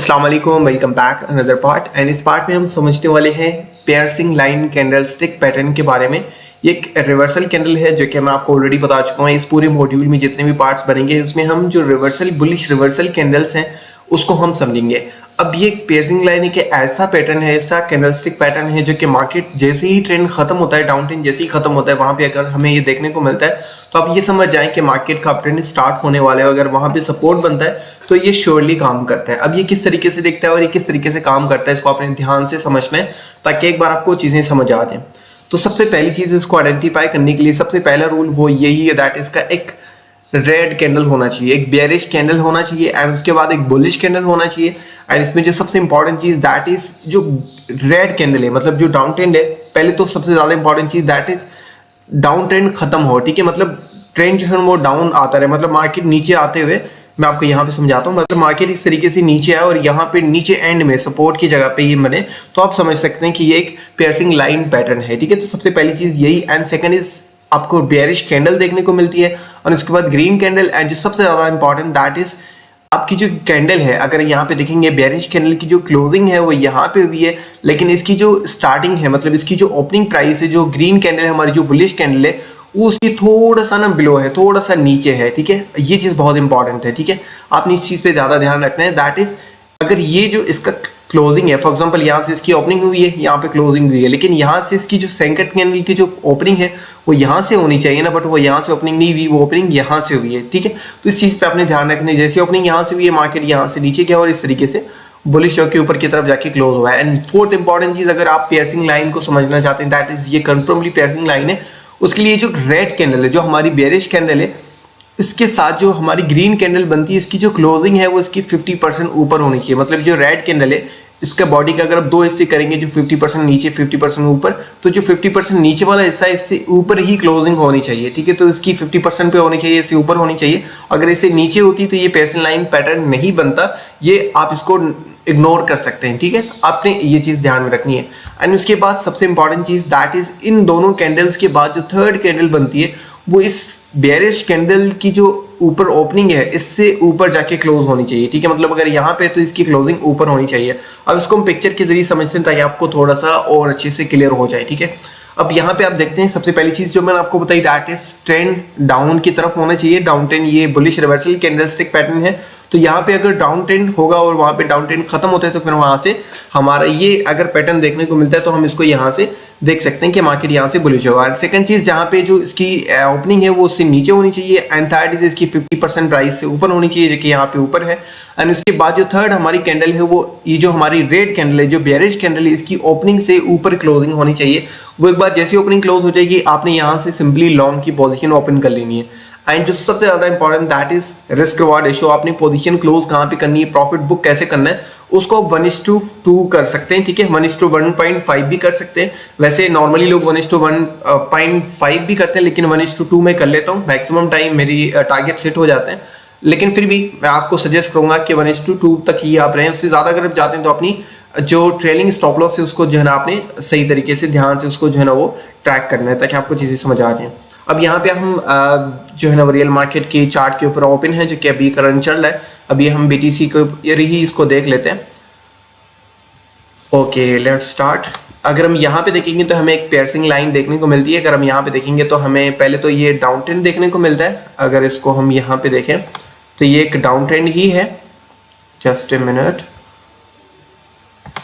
अस्सलाम वालेकुम, welcome back another part. And इस पार्ट में हम समझने वाले हैं piercing line candle stick pattern के बारे में। ये एक रिवर्सल कैंडल है जो कि मैं आपको ऑलरेडी बता चुका हूँ। इस पूरे मॉड्यूल में जितने भी पार्ट्स बनेंगे उसमें हम जो रिवर्सल बुलिश रिवर्सल कैंडल्स हैं उसको हम समझेंगे। अब ये पियर्सिंग लाइन एक ऐसा पैटर्न है, ऐसा कैंडल स्टिक पैटर्न है जो कि मार्केट जैसे ही ट्रेंड खत्म होता है, डाउन ट्रेंड जैसे ही खत्म होता है, वहां पे अगर हमें ये देखने को मिलता है तो आप ये समझ जाएं कि मार्केट का अप ट्रेंड स्टार्ट होने वाला है। अगर वहां पे सपोर्ट बनता है तो ये श्योरली काम करता है। अब ये किस तरीके से दिखता है और ये किस तरीके से काम करता है, इसको आपने ध्यान से समझना है ताकि एक बार आपको चीजें समझ आ जाए। तो सबसे पहली चीज इसको आइडेंटिफाई करने के लिए सबसे पहला रूल वो यही है, दैट इसका एक रेड कैंडल होना चाहिए, एक बेयरिश कैंडल होना चाहिए एंड उसके बाद एक बुलिश कैंडल होना चाहिए। एंड इसमें जो सबसे इंपॉर्टेंट चीज दैट इज जो रेड कैंडल है, मतलब जो डाउन ट्रेंड है, पहले तो सबसे ज्यादा इंपॉर्टेंट चीज दैट इज डाउन ट्रेंड खत्म हो। ठीक है, मतलब ट्रेंड जो है वो डाउन आता रहे, मतलब मार्केट नीचे आते हुए, मैं आपको यहाँ पे समझाता हूँ, मतलब मार्केट इस तरीके से नीचे आए और यहाँ पे नीचे एंड में सपोर्ट की जगह पे ये बने तो आप समझ सकते हैं कि ये एक पियर्सिंग लाइन पैटर्न है। ठीक है, तो सबसे पहली चीज यही। एंड सेकंड इज आपको बेयरिश कैंडल देखने को मिलती है और उसके बाद ग्रीन कैंडल। एंड जो सबसे ज्यादा इंपॉर्टेंट दैट इज आपकी जो कैंडल है, अगर यहाँ पे देखेंगे बेयरिश कैंडल की जो क्लोजिंग है वो यहाँ पे हुई है, लेकिन इसकी जो स्टार्टिंग है, मतलब इसकी जो ओपनिंग प्राइस है, जो ग्रीन कैंडल है हमारी, जो बुलिश कैंडल है, वो उसकी थोड़ा सा ना बिलो है, थोड़ा सा नीचे है। ठीक है, ये चीज बहुत इंपॉर्टेंट है। ठीक है, आपने इस चीज पे ज्यादा ध्यान रखना है। दैट इज अगर ये जो इसका क्लोजिंग है, फॉर एग्जांपल यहाँ से इसकी ओपनिंग हुई है, यहाँ पे क्लोजिंग हुई है, लेकिन यहाँ से इसकी जो सेकंड कैंडल की जो ओपनिंग है वो यहाँ से होनी चाहिए ना, बट वो यहाँ से ओपनिंग नहीं हुई, वो ओपनिंग यहाँ से हुई है। ठीक है, तो इस चीज पे आपने ध्यान रखना है। जैसे ओपनिंग यहाँ से हुई है, मार्केट यहाँ से नीचे गया और इस तरीके से बुलिश शॉक के ऊपर की तरफ जाके क्लोज हुआ है। एंड फोर्थ इंपॉर्टेंट चीज, अगर आप पियर्सिंग लाइन को समझना चाहते हैं, दैट इज ये कंफर्मली पियर्सिंग लाइन है, उसके लिए जो रेड कैंडल है, जो हमारी बेयरिश कैंडल है, इसके साथ जो हमारी ग्रीन कैंडल बनती है, इसकी जो क्लोजिंग है वो इसकी 50% ऊपर होनी चाहिए। मतलब जो रेड कैंडल है इसका बॉडी का अगर आप दो हिस्से करेंगे, जो 50% नीचे 50% ऊपर, तो जो 50% नीचे वाला हिस्सा है इससे ऊपर ही क्लोजिंग होनी चाहिए। ठीक है, तो इसकी 50% पे होनी चाहिए, इससे ऊपर होनी चाहिए। अगर इससे नीचे होती तो ये पियर्सिंग लाइन पैटर्न नहीं बनता, ये आप इसको इग्नोर कर सकते हैं। ठीक है, आपने ये चीज ध्यान में रखनी है। एंड उसके बाद सबसे इंपॉर्टेंट चीज दैट इज इन दोनों कैंडल्स के बाद जो थर्ड कैंडल बनती है वो इस बेयरिश कैंडल की जो ऊपर ओपनिंग है इससे ऊपर जाके क्लोज होनी चाहिए। ठीक है, मतलब अगर यहाँ पे तो इसकी क्लोजिंग ऊपर होनी चाहिए। अब इसको हम पिक्चर के जरिए समझते हैं ताकि आपको थोड़ा सा और अच्छे से क्लियर हो जाए। ठीक है, अब यहाँ पे आप देखते हैं सबसे पहली चीज जो मैंने आपको बताई दैट इज ट्रेंड डाउन की तरफ होना चाहिए। डाउन ट्रेंड, ये बुलिश रिवर्सल कैंडलस्टिक पैटर्न है, तो यहाँ पे अगर डाउन ट्रेंड होगा और वहां पे डाउन ट्रेंड खत्म होता है तो फिर वहां से हमारा ये अगर पैटर्न देखने को मिलता है तो हम इसको यहाँ से देख सकते हैं कि मार्केट यहाँ से बुलिश होगा। सेकंड चीज, जहाँ पे जो इसकी ओपनिंग है वो उससे नीचे होनी चाहिए। एंड थर्ड इज इसकी 50% प्राइस से ऊपर होनी चाहिए, जो कि यहाँ पे ऊपर है। एंड उसके बाद जो थर्ड हमारी कैंडल है वो ये जो हमारी रेड कैंडल है, जो बेयरिश कैंडल है, इसकी ओपनिंग से ऊपर क्लोजिंग होनी चाहिए। वो एक बार जैसी ओपनिंग क्लोज हो जाएगी आपने यहाँ से सिंपली लॉन्ग की पोजिशन ओपन कर लेनी है। एंड जो सबसे ज्यादा important that is risk reward ratio, आपने पोजीशन क्लोज कहाँ पे करनी है, प्रॉफिट बुक कैसे करना है, उसको आप 1:2 कर सकते हैं। ठीक है, 1:1.5 भी कर सकते हैं। वैसे नॉर्मली लोग 1:1.5 भी करते हैं, लेकिन 1:2 में कर लेता हूँ, मैक्सिमम टाइम मेरी टारगेट सेट हो जाते हैं। लेकिन फिर भी मैं आपको सजेस्ट करूंगा कि 1:2 तक ही आप रहें। उससे ज्यादा अगर आप जाते हैं तो अपनी जो ट्रेलिंग स्टॉप लॉस है उसको जो है ना आपने सही तरीके से ध्यान से उसको जो है ना वो ट्रैक करना है ताकि आपको चीजें समझ आ जाए। अब यहाँ पे हम जो है ना रियल मार्केट के चार्ट के ऊपर ओपन है, जो कि अभी करंट चल रहा है। अभी हम BTC को ही इसको देख लेते हैं। Okay, let's start. अगर हम यहाँ पे देखेंगे तो हमें एक पियर्सिंग लाइन देखने को मिलती है। अगर हम यहाँ पे देखेंगे तो हमें पहले तो ये डाउन ट्रेंड देखने को मिलता है। अगर इसको हम यहाँ पे देखें तो ये एक डाउन ट्रेंड ही है। जस्ट ए मिनट,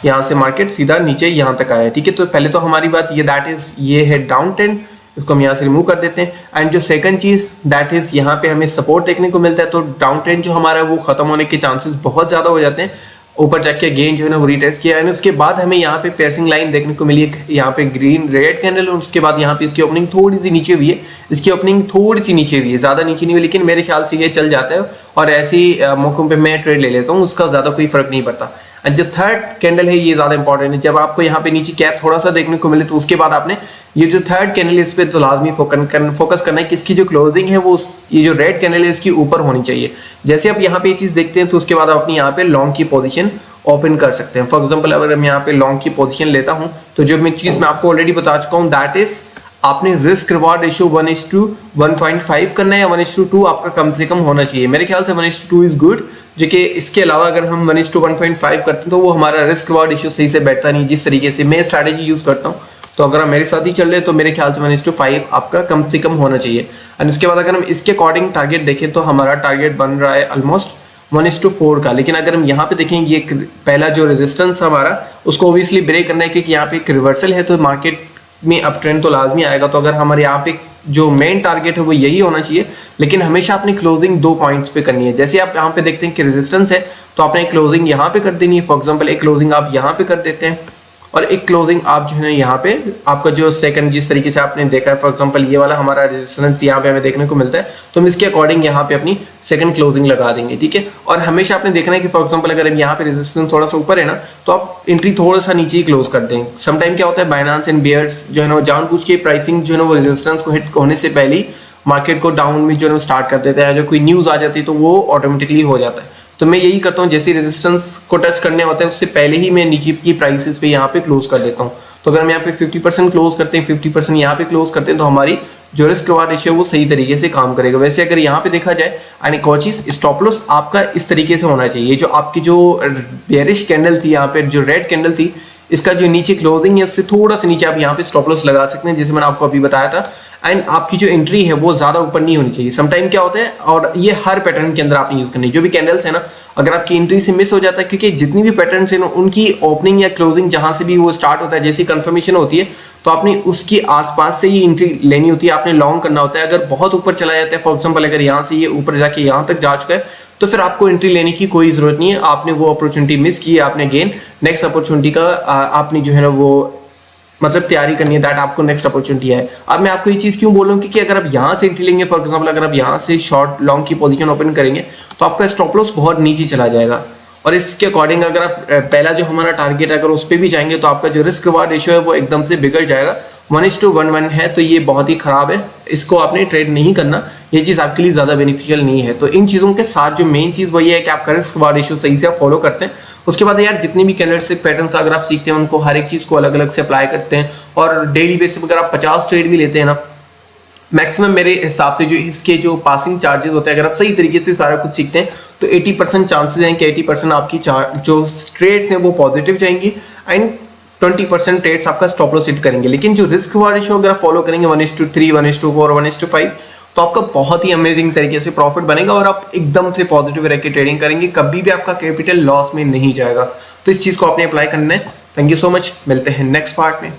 यहाँ से मार्केट सीधा नीचे यहाँ तक आया है। ठीक है, तो पहले तो हमारी बात ये दैट इज ये है डाउन ट्रेंड, इसको हम यहाँ से रिमूव कर देते हैं। एंड जो सेकंड चीज दैट इज यहाँ पे हमें सपोर्ट देखने को मिलता है, तो डाउन ट्रेंड जो हमारा है वो खत्म होने के चांसेस बहुत ज्यादा हो जाते हैं। ऊपर जाके अगेन जो है ना वो रिटेस्ट किया है। उसके बाद हमें यहाँ पे पियर्सिंग लाइन देखने को मिली है, यहाँ पे ग्रीन रेड कैंडल, और उसके बाद यहाँ पे इसकी ओपनिंग थोड़ी सी नीचे हुई है। इसकी ओपनिंग थोड़ी सी नीचे हुई है, ज्यादा नीचे नहीं हुई, लेकिन मेरे ख्याल से ये चल जाता है और ऐसी मौकों पे मैं ट्रेड ले लेता हूँ, उसका ज्यादा कोई फर्क नहीं पड़ता। एंड जो थर्ड कैंडल है ये ज्यादा इंपॉर्टेंट है। जब आपको यहाँ पे नीचे कैप थोड़ा सा देखने को मिले तो उसके बाद आपने ये जो थर्ड कैंडल है इस पे तो लाजमी फोकस करना है कि इसकी जो क्लोजिंग है वो ये जो रेड कैंडल है इसकी ऊपर होनी चाहिए। जैसे आप यहाँ पे ये चीज देखते हैं तो उसके बाद आप अपनी यहाँ पे लॉन्ग की पोजीशन ओपन कर सकते हैं। फॉर एग्जांपल अगर मैं यहाँ पे लॉन्ग की पोजीशन लेता हूँ तो जो मैं चीज मैं आपको ऑलरेडी बता चुका हूँ दैट इज आपने रिस्क रिवार्ड रेशियो 1:1.5 करना है या 1:2 आपका कम से कम होना चाहिए। मेरे ख्याल से 1:2 इज गुड, जो कि इसके अलावा अगर हम 1:1.5 करते हैं तो वो हमारा रिस्क रिवार्ड रेशियो सही से बैठता नहीं, जिस तरीके से मैं स्ट्रैटेजी यूज करता हूँ। तो अगर आप मेरे साथ ही चल रहे हैं तो मेरे ख्याल से 1:5 आपका कम से कम होना चाहिए। एंड उसके बाद अगर हम इसके अकॉर्डिंग टारगेट देखें तो हमारा टारगेट बन रहा है ऑलमोस्ट 1:4 का। लेकिन अगर हम यहाँ पे देखेंगे ये पहला जो रेजिस्टेंस हमारा उसको ओबियसली ब्रेक करना है, क्योंकि यहाँ पे एक रिवर्सल है तो मार्केट में अप ट्रेंड तो लाजमी आएगा। तो अगर हमारे यहाँ पे जो मेन टारगेट है वो यही होना चाहिए, लेकिन हमेशा अपनी क्लोजिंग 2 पॉइंट्स पे करनी है। जैसे आप यहाँ पे देखते हैं कि रेजिस्टेंस है तो आपने क्लोजिंग यहाँ पे कर देनी है। फॉर एग्जांपल एक क्लोजिंग आप यहाँ पे कर देते हैं और एक क्लोजिंग आप जो है यहाँ पे आपका जो सेकंड जिस तरीके से आपने देखा है, फॉर एग्जांपल ये वाला हमारा रेजिस्टेंस यहाँ पे हमें देखने को मिलता है, तो हम इसके अकॉर्डिंग यहाँ पे अपनी सेकंड क्लोजिंग लगा देंगे, ठीक है। और हमेशा आपने देखना है कि फॉर एग्जांपल अगर यहाँ पे रेजिस्टेंस थोड़ा सा ऊपर है ना तो आप एंट्री थोड़ा सा नीचे ही क्लोज कर दें। समटाइम क्या होता है, बाइनेंस एंड बियर्स जो है ना जानबूझ के प्राइसिंग जो है ना वो रेजिस्टेंस को हिट होने से पहले ही मार्केट को डाउन में जो है स्टार्ट कर देता है। जो कोई न्यूज आ जाती है तो वो ऑटोमेटिकली हो जाता है। तो मैं यही करता हूँ, जैसे रेजिस्टेंस को टच करने होता है उससे पहले ही मैं नीचे की प्राइसेस पे यहाँ पे क्लोज कर देता हूँ। तो अगर हम यहाँ पे 50% क्लोज करते हैं, 50% यहाँ पे क्लोज करते हैं, तो हमारी जो रिस्क रिवार्ड रेशियो वो सही तरीके से काम करेगा। वैसे अगर यहाँ पे देखा जाए यानी कोचिस स्टॉप लॉस आपका इस तरीके से होना चाहिए। जो आपकी जो बेयरिश कैंडल थी, यहाँ पे जो रेड कैंडल थी, इसका जो नीचे क्लोजिंग है उससे थोड़ा सा नीचे आप यहाँ पे स्टॉप लॉस लगा सकते हैं, जैसे मैंने आपको अभी बताया था। एंड आपकी जो एंट्री है वो ज्यादा ऊपर नहीं होनी चाहिए। समटाइम क्या होता है, और ये हर पैटर्न के अंदर आपने यूज करनी है, जो भी कैंडल्स है ना, अगर आपकी एंट्री से मिस हो जाता है, क्योंकि जितनी भी पैटर्न्स है ना उनकी ओपनिंग या क्लोजिंग जहां से भी वो स्टार्ट होता है, जैसी कंफर्मेशन होती है तो आपने उसकी आसपास से ही एंट्री लेनी होती है, आपने लॉन्ग करना होता है। अगर बहुत ऊपर चला जाता है, फॉर एग्जाम्पल अगर यहाँ से ये ऊपर जाके यहाँ तक जा चुका है, तो फिर आपको एंट्री लेने की कोई जरूरत नहीं है। आपने वो अपॉर्चुनिटी मिस की है, आपने गेन नेक्स्ट अपॉर्चुनिटी का आपने जो है ना वो मतलब तैयारी करनी है, दैट आपको नेक्स्ट अपॉर्चुनिटी है। अब मैं आपको ये चीज क्यों बोल रहा हूँ, क्योंकि अगर आप यहाँ से एंट्री लेंगे, फॉर एग्जांपल अगर आप यहाँ से शॉर्ट लॉन्ग की पोजीशन ओपन करेंगे तो आपका स्टॉप लॉस बहुत नीचे चला जाएगा। और इसके अकॉर्डिंग अगर आप पहला जो हमारा टारगेट है अगर उस पर भी जाएंगे तो आपका जो रिस्क रिवार्ड रेशियो है वो एकदम से बिगड़ जाएगा। 1:1 है तो ये बहुत ही खराब है, इसको आपने ट्रेड नहीं करना, ये चीज आपके लिए ज्यादा बेनिफिशियल नहीं है। तो इन चीजों के साथ जो मेन चीज वही है कि आपका रिस्क रिवार्ड रेशियो सही से आप फॉलो करते हैं। उसके बाद यार जितनी भी कैंडलस्टिक पैटर्न्स अगर आप सीखते हैं उनको हर एक चीज को अलग अलग से अप्लाई करते हैं, और डेली बेसिस पर अगर आप 50 ट्रेड भी लेते हैं ना, मैक्सिमम मेरे हिसाब से जो इसके जो पासिंग चार्जेस होते हैं, अगर आप सही तरीके से सारा कुछ सीखते हैं तो 80% चांसेस हैं कि 80% आपकी जो ट्रेड्स हैं वो पॉजिटिव जाएंगी एंड 20% ट्रेड्स आपका स्टॉप लॉस हिट करेंगे। लेकिन जो रिस्क रिवार्ड रेशियो अगर आप फॉलो करेंगे 1:3, 1:4, 1:5, तो आपका बहुत ही अमेजिंग तरीके से प्रॉफिट बनेगा और आप एकदम से पॉजिटिव रह के ट्रेडिंग करेंगे, कभी भी आपका कैपिटल लॉस में नहीं जाएगा। तो इस चीज को आपने अप्लाई करना है। थैंक यू सो मच, मिलते हैं नेक्स्ट पार्ट में।